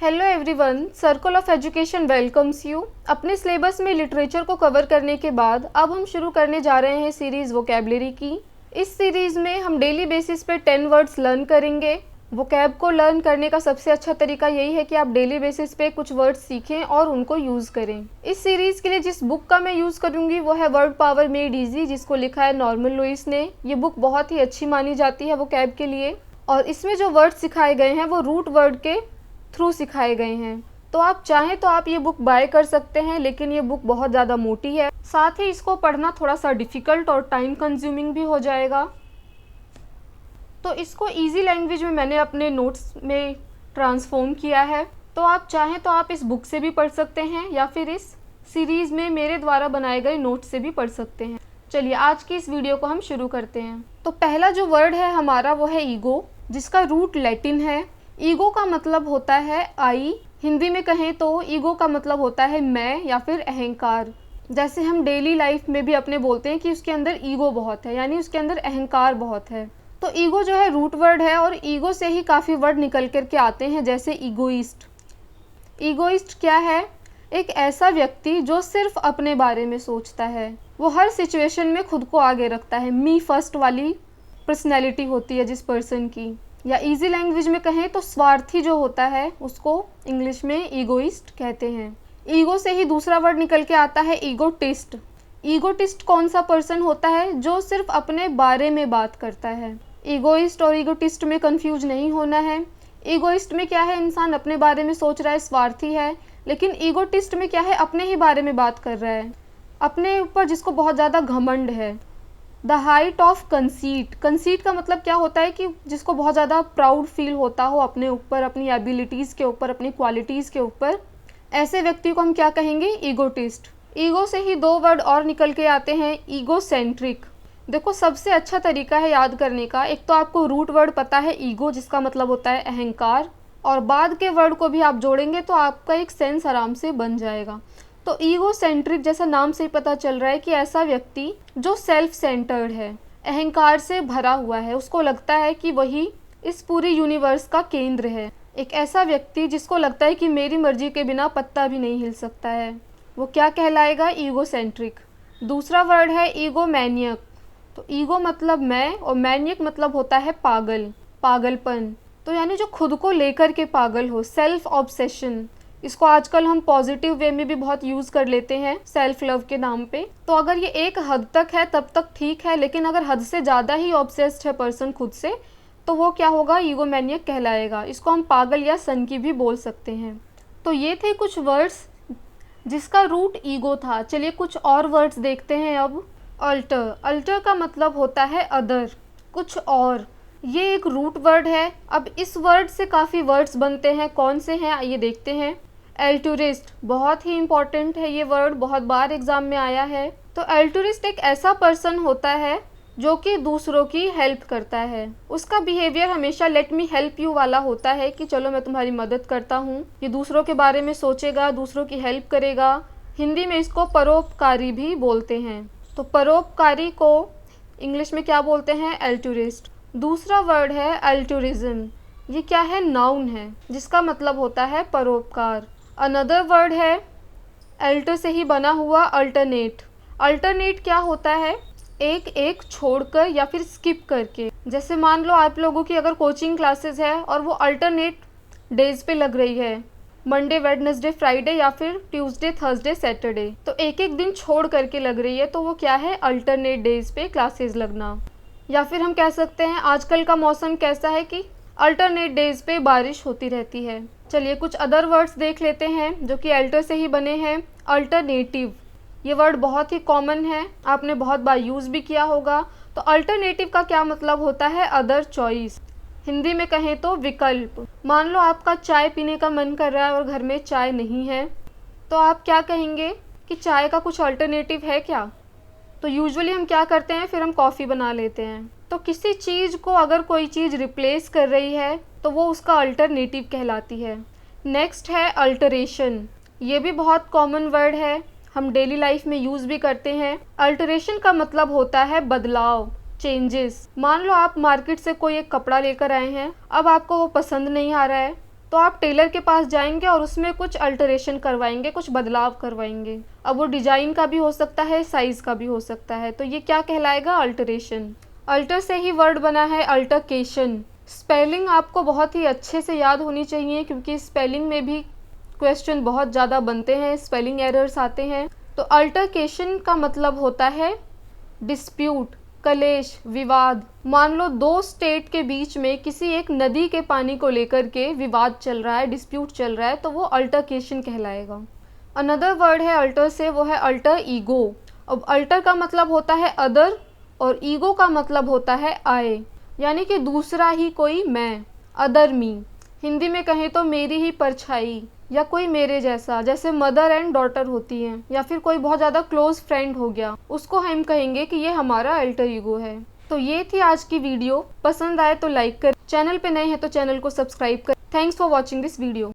Hello everyone, circle of education welcomes you. अपने syllabus में literature को कवर करने के बाद अब हम शुरू करने जा रहे हैं सीरीज़ वोकैबलरी की। इस सीरीज़ में हम डेली बेसिस पे 10 वर्ड्स लर्न करेंगे। वोकैब को लर्न करने का सबसे अच्छा तरीका यही है कि आप डेली बेसिस पे कुछ वर्ड्स सीखें और उनको यूज़ करें। इस सीरीज़ के लिए जिस बुक का मैं यूज़ करूँगी वो है वर्ड पावर मेड ईजी, जिसको लिखा है नॉर्मन लुइस ने। ये बुक बहुत ही अच्छी मानी जाती है वोकैब के लिए, और इसमें जो वर्ड्स सिखाए गए हैं वो रूट वर्ड के थ्रू सिखाए गए हैं। तो आप चाहें तो आप ये बुक बाय कर सकते हैं, लेकिन ये बुक बहुत ज़्यादा मोटी है, साथ ही इसको पढ़ना थोड़ा सा डिफ़िकल्ट और टाइम कंज्यूमिंग भी हो जाएगा। तो इसको इजी लैंग्वेज में मैंने अपने नोट्स में ट्रांसफॉर्म किया है। तो आप चाहें तो आप इस बुक से भी पढ़ सकते हैं या फिर इस सीरीज़ में मेरे द्वारा बनाए गए नोट्स से भी पढ़ सकते हैं। चलिए आज की इस वीडियो को हम शुरू करते हैं। तो पहला जो वर्ड है हमारा वो है ईगो, जिसका रूट लैटिन है। ईगो का मतलब होता है आई। हिंदी में कहें तो ईगो का मतलब होता है मैं या फिर अहंकार। जैसे हम डेली लाइफ में भी अपने बोलते हैं कि उसके अंदर ईगो बहुत है, यानी उसके अंदर अहंकार बहुत है। तो ईगो जो है रूट वर्ड है, और ईगो से ही काफ़ी वर्ड निकल कर के आते हैं, जैसे ईगोइस्ट। ईगोइस्ट क्या है? एक ऐसा व्यक्ति जो सिर्फ अपने बारे में सोचता है। वो हर सिचुएशन में खुद को आगे रखता है। मी फर्स्ट वाली पर्सनैलिटी होती है जिस पर्सन की। या इजी लैंग्वेज में कहें तो स्वार्थी जो होता है उसको इंग्लिश में ईगोइस्ट कहते हैं। ईगो से ही दूसरा वर्ड निकल के आता है ईगोटिस्ट। ईगोटिस्ट कौन सा पर्सन होता है? जो सिर्फ अपने बारे में बात करता है। ईगोइस्ट और ईगोटिस्ट में कंफ्यूज नहीं होना है। ईगोइस्ट में क्या है, इंसान अपने बारे में सोच रहा है, स्वार्थी है। लेकिन ईगोटिस्ट में क्या है, अपने ही बारे में बात कर रहा है, अपने ऊपर जिसको बहुत ज़्यादा घमंड है। The height of conceit. Conceit का मतलब क्या होता है कि जिसको बहुत ज़्यादा प्राउड फील होता हो अपने ऊपर, अपनी एबिलिटीज़ के ऊपर, अपनी क्वालिटीज़ के ऊपर। ऐसे व्यक्ति को हम क्या कहेंगे? ईगोटिस्ट। ईगो से ही दो वर्ड और निकल के आते हैं, ईगोसेंट्रिक। देखो सबसे अच्छा तरीका है याद करने का, एक तो आपको रूट वर्ड पता है ईगो, जिसका मतलब होता है अहंकार, और बाद के वर्ड को भी आप जोड़ेंगे तो आपका एक सेंस आराम से बन जाएगा। तो ईगो सेंट्रिक जैसा नाम से ही पता चल रहा है कि ऐसा व्यक्ति जो सेल्फ सेंटर्ड है, अहंकार से भरा हुआ है, उसको लगता है कि वही इस पूरी यूनिवर्स का केंद्र है। एक ऐसा व्यक्ति जिसको लगता है कि मेरी मर्जी के बिना पत्ता भी नहीं हिल सकता है, वो क्या कहलाएगा? Ego centric. दूसरा वर्ड है ईगोमैनियक। तो ईगो मतलब मैं, और मैनियक मतलब होता है पागल, पागलपन। तो यानी जो खुद को लेकर के पागल हो, सेल्फ ऑब्सेशन। इसको आजकल हम पॉजिटिव वे में भी बहुत यूज़ कर लेते हैं सेल्फ लव के नाम पे। तो अगर ये एक हद तक है तब तक ठीक है, लेकिन अगर हद से ज़्यादा ही ऑब्सेस्ड है पर्सन खुद से, तो वो क्या होगा? ईगोमैनियक कहलाएगा। इसको हम पागल या सनकी भी बोल सकते हैं। तो ये थे कुछ वर्ड्स जिसका रूट ईगो था। चलिए कुछ और वर्ड्स देखते हैं अब। अल्टर। अल्टर का मतलब होता है अदर, कुछ और। ये एक रूट वर्ड है। अब इस वर्ड से काफ़ी वर्ड्स बनते हैं। कौन से हैं आइए देखते हैं। एल्टुरिस्ट, बहुत ही इम्पॉर्टेंट है ये वर्ड, बहुत बार एग्जाम में आया है। तो एल्टुरिस्ट एक ऐसा पर्सन होता है जो कि दूसरों की हेल्प करता है। उसका बिहेवियर हमेशा लेट मी हेल्प यू वाला होता है कि चलो मैं तुम्हारी मदद करता हूँ। ये दूसरों के बारे में सोचेगा, दूसरों की हेल्प करेगा। हिंदी में इसको परोपकारी भी बोलते हैं। तो परोपकारी को इंग्लिश में क्या बोलते हैं? एल्टुरिस्ट। दूसरा वर्ड है अल्टुरिज्म। ये क्या है? नाउन है, जिसका मतलब होता है परोपकार। अनदर वर्ड है अल्टर से ही बना हुआ, अल्टरनेट। अल्टरनेट क्या होता है? एक छोड़कर या फिर स्किप करके। जैसे मान लो आप लोगों की अगर कोचिंग क्लासेस है और वो अल्टरनेट डेज पे लग रही है, मंडे वेडनेसडे फ्राइडे या फिर ट्यूसडे थर्सडे सैटरडे, तो एक एक दिन छोड़ करके लग रही है, तो वो क्या है? अल्टरनेट डेज पे क्लासेस लगना। या फिर हम कह सकते हैं आजकल का मौसम कैसा है कि अल्टरनेट डेज पे बारिश होती रहती है। चलिए कुछ अदर वर्ड्स देख लेते हैं जो कि अल्टर से ही बने हैं। अल्टरनेटिव, ये वर्ड बहुत ही कॉमन है, आपने बहुत बार यूज़ भी किया होगा। तो अल्टरनेटिव का क्या मतलब होता है? Other choice. हिंदी में कहें तो विकल्प। मान लो आपका चाय पीने का मन कर रहा है और घर में चाय नहीं है, तो आप क्या कहेंगे कि चाय का कुछ अल्टरनेटिव है क्या? तो यूजुअली हम क्या करते हैं, फिर हम कॉफ़ी बना लेते हैं। तो किसी चीज़ को अगर कोई चीज़ रिप्लेस कर रही है तो वो उसका अल्टरनेटिव कहलाती है। नेक्स्ट है अल्टरेशन। ये भी बहुत कॉमन वर्ड है, हम डेली लाइफ में यूज़ भी करते हैं। अल्टरेशन का मतलब होता है बदलाव, चेंजेस। मान लो आप मार्केट से कोई एक कपड़ा लेकर आए हैं, अब आपको वो पसंद नहीं आ रहा है, तो आप टेलर के पास जाएंगे और उसमें कुछ अल्टरेशन करवाएंगे, कुछ बदलाव करवाएंगे। अब वो डिजाइन का भी हो सकता है, साइज का भी हो सकता है। तो ये क्या कहलाएगा? अल्टरेशन। अल्टर से ही वर्ड बना है अल्टरकेशन। स्पेलिंग आपको बहुत ही अच्छे से याद होनी चाहिए, क्योंकि स्पेलिंग में भी क्वेश्चन बहुत ज़्यादा बनते हैं, स्पेलिंग एरर्स आते हैं। तो अल्टरकेशन का मतलब होता है डिस्प्यूट, कलेश, विवाद। मान लो दो स्टेट के बीच में किसी एक नदी के पानी को लेकर के विवाद चल रहा है, डिस्प्यूट चल रहा है, तो वो अल्टरकेशन कहलाएगा। अनदर वर्ड है अल्टर से, वो है अल्टर ईगो। अब अल्टर का मतलब होता है अदर और ईगो का मतलब होता है आई, यानी कि दूसरा ही कोई मैं, अदर मी। हिंदी में कहें तो मेरी ही परछाई या कोई मेरे जैसा, जैसे मदर एंड डॉटर होती हैं, या फिर कोई बहुत ज़्यादा क्लोज फ्रेंड हो गया, उसको हम कहेंगे कि ये हमारा अल्टर ईगो है। तो ये थी आज की वीडियो। पसंद आए तो लाइक कर, चैनल पे नए हैं तो चैनल को सब्सक्राइब कर। Thanks for watching this video.